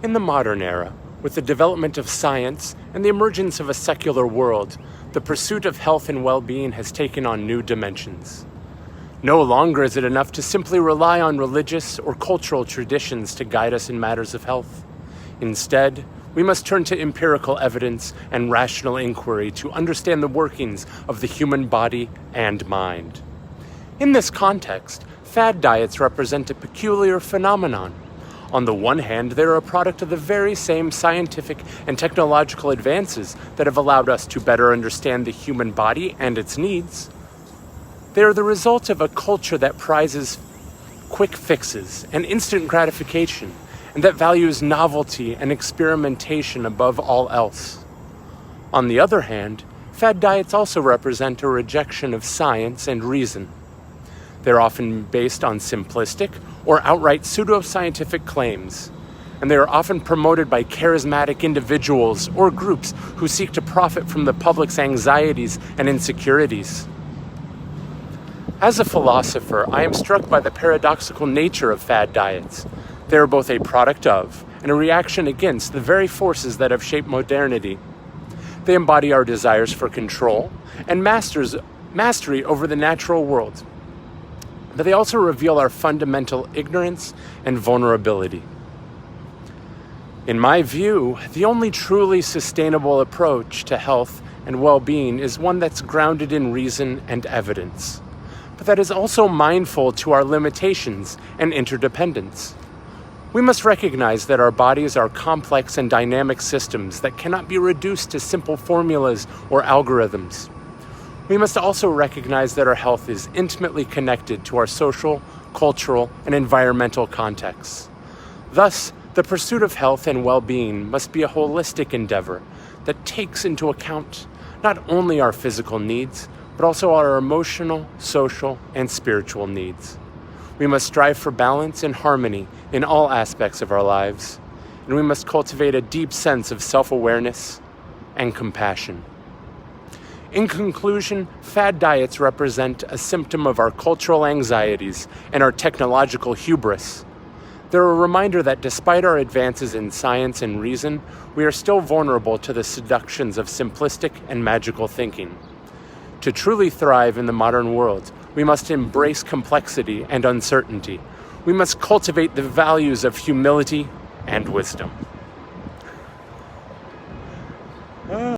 In the modern era, with the development of science and the emergence of a secular world, the pursuit of health and well-being has taken on new dimensions. No longer is it enough to simply rely on religious or cultural traditions to guide us in matters of health. Instead, we must turn to empirical evidence and rational inquiry to understand the workings of the human body and mind. In this context, fad diets represent a peculiar phenomenon. On the one hand, they are a product of the very same scientific and technological advances that have allowed us to better understand the human body and its needs. They are the result of a culture that prizes quick fixes and instant gratification, and that values novelty and experimentation above all else. On the other hand, fad diets also represent a rejection of science and reason. They're often based on simplistic or outright pseudoscientific claims, and they are often promoted by charismatic individuals or groups who seek to profit from the public's anxieties and insecurities. As a philosopher, I am struck by the paradoxical nature of fad diets. They are both a product of and a reaction against the very forces that have shaped modernity. They embody our desires for control and mastery over the natural world, but they also reveal our fundamental ignorance and vulnerability. In my view, the only truly sustainable approach to health and well-being is one that's grounded in reason and evidence, but that is also mindful to our limitations and interdependence. We must recognize that our bodies are complex and dynamic systems that cannot be reduced to simple formulas or algorithms. We must also recognize that our health is intimately connected to our social, cultural, and environmental contexts. Thus, the pursuit of health and well-being must be a holistic endeavor that takes into account not only our physical needs, but also our emotional, social, and spiritual needs. We must strive for balance and harmony in all aspects of our lives, and we must cultivate a deep sense of self-awareness and compassion. In conclusion, fad diets represent a symptom of our cultural anxieties and our technological hubris. They're a reminder that despite our advances in science and reason, we are still vulnerable to the seductions of simplistic and magical thinking. To truly thrive in the modern world, we must embrace complexity and uncertainty. We must cultivate the values of humility and wisdom.